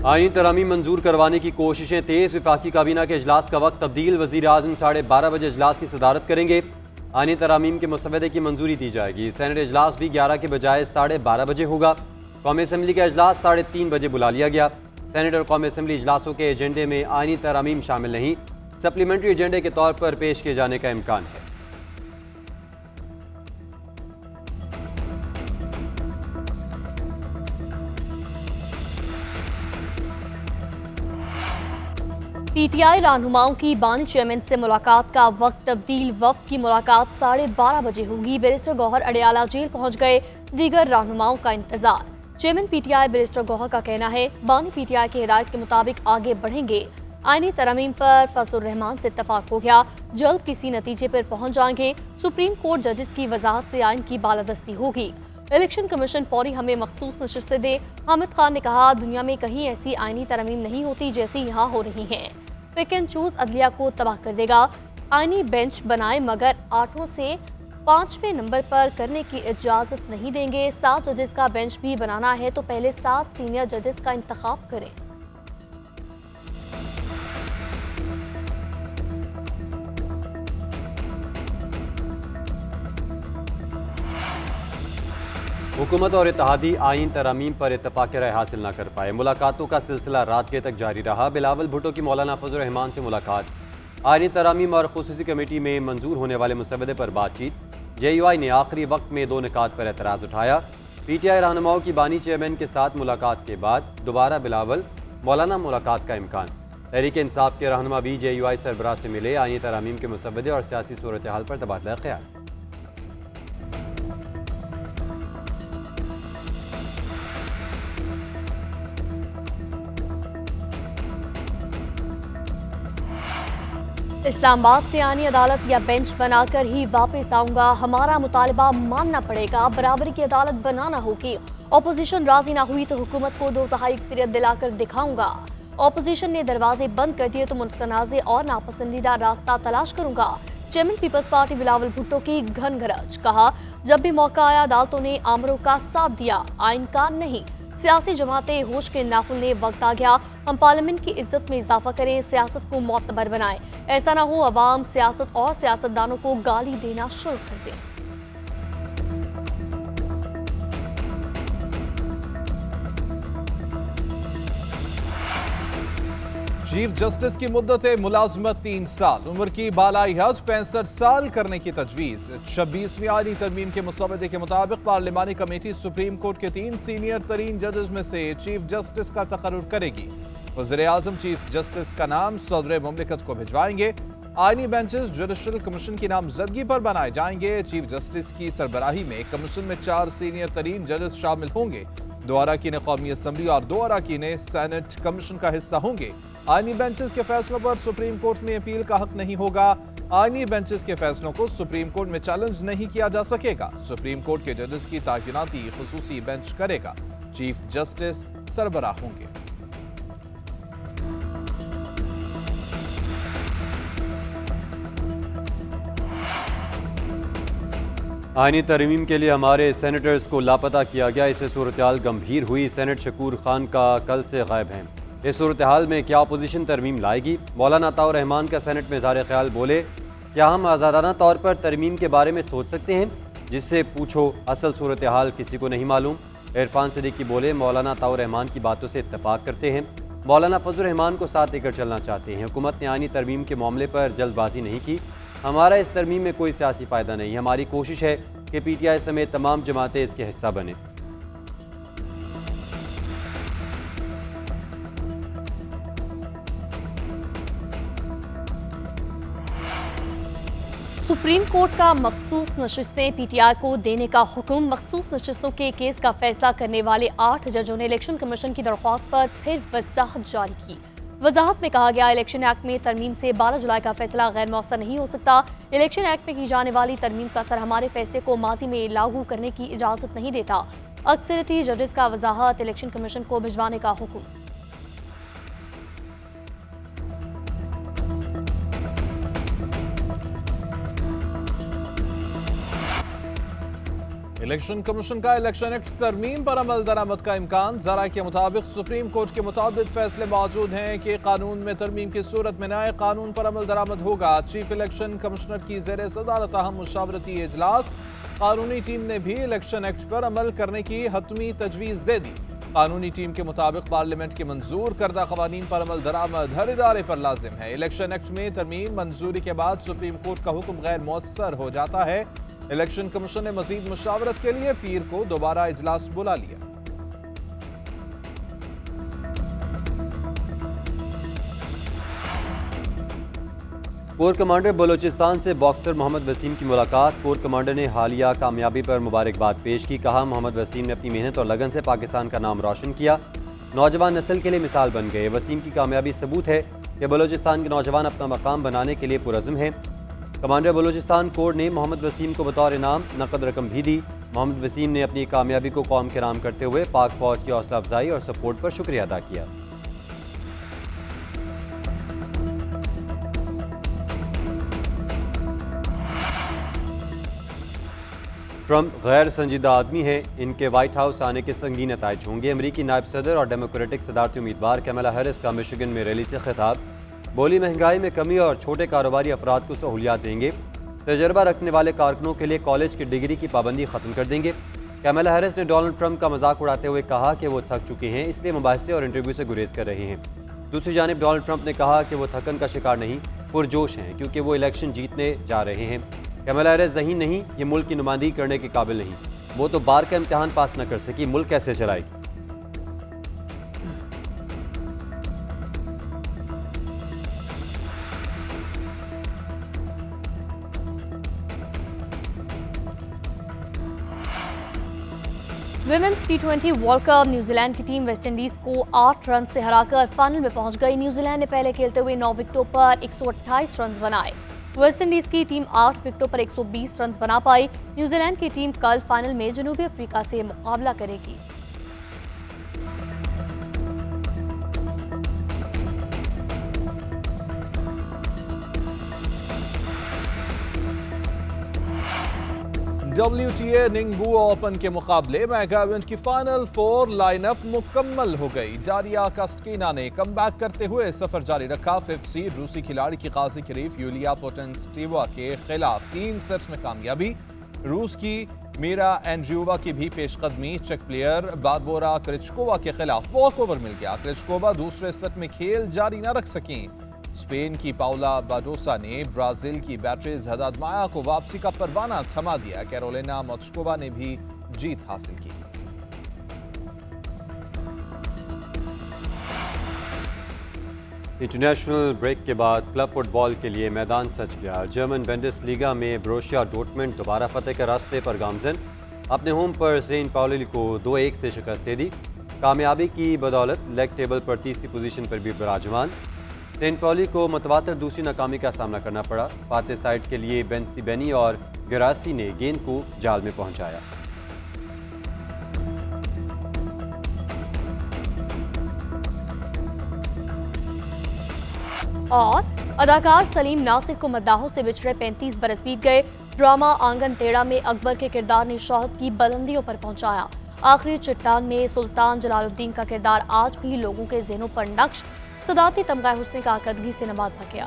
आईनी तरामीम मंजूर करवाने की कोशिशें तेज। विफाकी काबीना के इजलास का वक्त तब्दील। वज़ीर आज़म 12:30 बजे इजलास की सदारत करेंगे। आईनी तरामीम के मसवदे की मंजूरी दी जाएगी। सेनेट इजलास भी 11 के बजाय 12:30 बजे होगा। कौमी असम्बली का इजलास 3:30 बजे बुला लिया गया। सेनेट और कौमी असम्बली इजलासों के एजेंडे में आईनी तरामीम शामिल नहीं, सप्लीमेंट्री एजेंडे के तौर पर पेश किए जाने का इम्कान है। पीटीआई रहनुमाओं की बानी चेयरमैन से मुलाकात का वक्त तब्दील। वफ्द की मुलाकात 12:30 बजे होगी। बैरिस्टर गौहर अडियाला जेल पहुंच गए। दीगर रहनुमाओं का इंतजार। चेयरमैन पीटीआई बैरिस्टर गौहर का कहना है बानी पीटीआई की हिदायत के मुताबिक आगे बढ़ेंगे। आईनी तरमीम पर फजलुर रहमान से इत्तफाक हो गया। जल्द किसी नतीजे पर पहुंच जाएंगे। सुप्रीम कोर्ट जजेस की वजाहत से आइन की बालादस्ती होगी। इलेक्शन कमीशन फौरी हमें मखसूस नशिस्तें दे। हामिद खान ने कहा दुनिया में कहीं ऐसी आईनी तरमीम नहीं होती जैसी यहाँ हो रही हैं। पिक एंड चूज अदलिया को तबाह कर देगा। आईनी बेंच बनाए मगर 8 से 5वें नंबर पर करने की इजाजत नहीं देंगे। 7 जजेस का बेंच भी बनाना है तो पहले 7 सीनियर जजेस का इंतखाब करें। हुकूमत और इत्तेहादी आईन तरामीम पर इत्तफाक राय हासिल न कर पाए। मुलाकातों का सिलसिला रात के तक जारी रहा। बिलावल भुट्टो की मौलाना फजलुर रहमान से मुलाकात। आईनी तरामीम और खुसूसी कमेटी में मंजूर होने वाले मुसवदे पर बातचीत। JUI ने आखिरी वक्त में 2 निकात पर एतराज़ उठाया। पीटीआई रहनुमाओं की बानी चेयरमैन के साथ मुलाकात के बाद दोबारा बिलावल मौलाना मुलाकात का इम्कान। तहरीक इंसाफ के रहनुमा भी JUI सरबराह से मिले। आईनी तरामीम के मुसवदे और सियासी सूरत हाल पर तबादला ख्याल। इस्लामाबाद से आनी अदालत या बेंच बनाकर ही वापस आऊंगा। हमारा मुतालबा मानना पड़ेगा। बराबरी की अदालत बनाना होगी। ऑपोजिशन राजी ना हुई तो हुकूमत को 2 तिहाई अक्सरियत दिलाकर दिखाऊंगा। ऑपोजिशन ने दरवाजे बंद कर दिए तो मुतनाज़े और नापसंदीदा रास्ता तलाश करूंगा। चेयरमैन पीपल्स पार्टी बिलावल भुट्टो की घन घरज। कहा जब भी मौका आया अदालतों ने आमरों का साथ दिया, आइन का नहीं। सियासी जमातें होश के नाखुन ने वक्त आ गया। हम पार्लियामेंट की इज्जत में इजाफा करें, सियासत को मोतबर बनाएं। ऐसा ना हो अवाम सियासत और सियासतदानों को गाली देना शुरू कर दें। चीफ जस्टिस की मुद्दत मुलाजमत 3 साल, उम्र की बालाई हद 65 साल करने की तजवीज़। 26वीं आईनी तरमीम के मुसवदे के मुताबिक पार्लिमानी कमेटी सुप्रीम कोर्ट के 3 सीनियर तरीन जजेस में से चीफ जस्टिस का तकर्रुर करेगी। वज़ीर आज़म चीफ जस्टिस का नाम सदर मुमलिकत को भिजवाएंगे। आईनी बेंचेस जुडिशल कमीशन की नामजदगी पर बनाए जाएंगे। चीफ जस्टिस की सरबराही में कमीशन में 4 सीनियर तरीन जजेस शामिल होंगे। 2 अरकान कौमी असम्बली और 2 अरकान सेनेट कमीशन का हिस्सा होंगे। आईनी बेंचेस के फैसलों पर सुप्रीम कोर्ट में अपील का हक नहीं होगा। आईनी बेंचेस के फैसलों को सुप्रीम कोर्ट में चैलेंज नहीं किया जा सकेगा। सुप्रीम कोर्ट के जजेस की तैनाती खुसूसी बेंच करेगा। चीफ जस्टिस सरबराह होंगे। आईनी तरमीम के लिए हमारे सेनेटर्स को लापता किया गया। इससे सूरत हाल गंभीर हुई। सेनेट शकूर खान का कल से गायब हैं। इस सूरत हाल में क्या अपोजिशन तरमीम लाएगी? मौलाना अताउर रहमान का सेनेट में इज़हार ख्याल। बोले क्या हम आज़ादाना तौर पर तरमीम के बारे में सोच सकते हैं? जिससे पूछो असल सूरत हाल किसी को नहीं मालूम। इरफान सिद्दीकी बोले मौलाना अताउर रहमान की बातों से इत्तफाक करते हैं। मौलाना फजलुर रहमान को साथ लेकर चलना चाहते हैं। हुकूमत ने आईनी तरमीम के मामले पर जल्दबाजी नहीं की। हमारा इस तरमीम में कोई सियासी फ़ायदा नहीं। हमारी कोशिश है कि PTI समेत तमाम जमातें इसके हिस्सा बने। सुप्रीम कोर्ट का मखसूस नशिस्तें PTI को देने का हुक्म। मखसूस नशिस्तों के केस का फैसला करने वाले 8 जजों ने इलेक्शन कमीशन की दरख्वास्त पर फिर वजाहत जारी की। वजाहत में कहा गया इलेक्शन एक्ट में तरमीम से 12 जुलाई का फैसला गैर मौसर नहीं हो सकता। इलेक्शन एक्ट में की जाने वाली तरमीम का असर हमारे फैसले को माजी में लागू करने की इजाजत नहीं देता। अक्सरियती जजेस का वजाहत इलेक्शन कमीशन को भिजवाने का हुक्म। इलेक्शन कमीशन का इलेक्शन एक्ट तरमीम पर अमल दरामद का इम्कान। जरा के मुताबिक सुप्रीम कोर्ट के मुताबिक फैसले मौजूद हैं कि कानून में तरमीम की सूरत में नए कानून पर अमल दरामद होगा। चीफ इलेक्शन कमिश्नर की ज़ेर सदारत अहम मुशावरती इजलास। कानूनी टीम ने भी इलेक्शन एक्ट पर अमल करने की हतमी तजवीज़ दे दी। कानूनी टीम के मुताबिक पार्लियामेंट के मंजूर करदा कवानीन पर अमल दरामद हर इदारे पर लाजिम है। इलेक्शन एक्ट में तरमीम मंजूरी के बाद सुप्रीम कोर्ट का हुक्म गैर मौसर हो जाता है। इलेक्शन कमीशन ने मजीद मुशावरत के लिए पीर को दोबारा इजलास बुला लिया। कोर कमांडर बलोचिस्तान से बॉक्सर मोहम्मद वसीम की मुलाकात। कोर कमांडर ने हालिया कामयाबी पर मुबारकबाद पेश की। कहा, मोहम्मद वसीम ने अपनी मेहनत और लगन से पाकिस्तान का नाम रोशन किया, नौजवान नस्ल के लिए मिसाल बन गए। वसीम की कामयाबी सबूत है कि बलोचिस्तान के नौजवान अपना मकाम बनाने के लिए पुरज़्म हैं। कमांडर बलोचिस्तान कोर ने मोहम्मद वसीम को बतौर इनाम नकद रकम भी दी। मोहम्मद वसीम ने अपनी कामयाबी को कौम के नाम करते हुए पाक फौज की हौसला अफजाई और सपोर्ट पर शुक्रिया अदा किया। ट्रंप गैर संजीदा आदमी है, इनके व्हाइट हाउस आने के संगीन नताइज होंगे। अमरीकी नायब सदर और डेमोक्रेटिक सदारती उम्मीदवार कमला हैरिस का मिशिगन में रैली से खिताब। बोली, महंगाई में कमी और छोटे कारोबारी अफराद को सहूलियात देंगे। तजर्बा रखने वाले कारकुनों के लिए कॉलेज की डिग्री की पाबंदी खत्म कर देंगे। कमला हैरिस ने डोनाल्ड ट्रंप का मजाक उड़ाते हुए कहा कि वो थक चुके हैं, इसलिए मुबाहिसे और इंटरव्यू से गुरेज कर रहे हैं। दूसरी जानिब डोनाल्ड ट्रंप ने कहा कि वो थकन का शिकार नहीं, पुरजोश हैं, क्योंकि वो इलेक्शन जीतने जा रहे हैं। कमला हैरिस ज़हीन नहीं, ये मुल्क की नुमाइंदगी करने के काबिल नहीं। वो तो बार का इम्तहान पास न कर सकी, मुल्क कैसे चलाएगी। Women's T20 world cup New Zealand की टीम वेस्टइंडीज को 8 रन से हराकर फाइनल में पहुंच गई। न्यूजीलैंड ने पहले खेलते हुए 9 विकेटों पर 128 रन बनाए। वेस्टइंडीज की टीम 8 विकेटों पर 120 रन बना पाई। न्यूजीलैंड की टीम कल फाइनल में जनूबी अफ्रीका से मुकाबला करेगी। WTA निंगबू ओपन के मुकाबले मेगा इवेंट की फाइनल 4 लाइनअप मुकम्मल हो गई। डारिया कास्टकीना ने कमबैक करते हुए सफर जारी रखा। 5th सीड रूसी खिलाड़ी की खासी खरीफ यूलिया पोटेंस्टिवा के खिलाफ 3 सेट्स में कामयाबी। रूस की मीरा एंड्रूवा की भी पेशकदमी। चेक प्लेयर बारबोरा क्रिचकोवा के खिलाफ वॉकओवर मिल गया। क्रिचकोवा दूसरे सेट में खेल जारी न रख सकें। स्पेन की पाउला बाडोसा ने ब्राजील की बैट्रीज हदाद माया को वापसी का परवाना थमा दिया। कैरोलिना मोत्स्कोवा ने भी जीत हासिल की। इंटरनेशनल ब्रेक के बाद क्लब फुटबॉल के लिए मैदान सज गया। जर्मन बुंडेसलीगा में बोरुसिया डॉर्टमुंड दोबारा फतेह के रास्ते पर गामजन। अपने होम पर सेंट पाउली को 2-1 से शिकस्त दे दी। कामयाबी की बदौलत लेग टेबल पर तीसरी पोजीशन पर भी विराजमान। सेंट पाउली को मतवातर दूसरी नाकामी का सामना करना पड़ा। फातेह साइड के लिए बेनी और गिरासी ने गेंद को जाल में पहुंचाया। और अदाकार सलीम नासिर को मद्दाहों से बिछड़े 35 बरस बीत गए। ड्रामा आंगन टेढ़ा में अकबर के किरदार ने शोहरत की बुलंदियों पर पहुंचाया। आखिरी चट्टान में सुल्तान जलालुद्दीन का किरदार आज भी लोगों के ज़हनों पर नक्श सदाती तमगा हुस्न का आकदगी से नवाजा गया।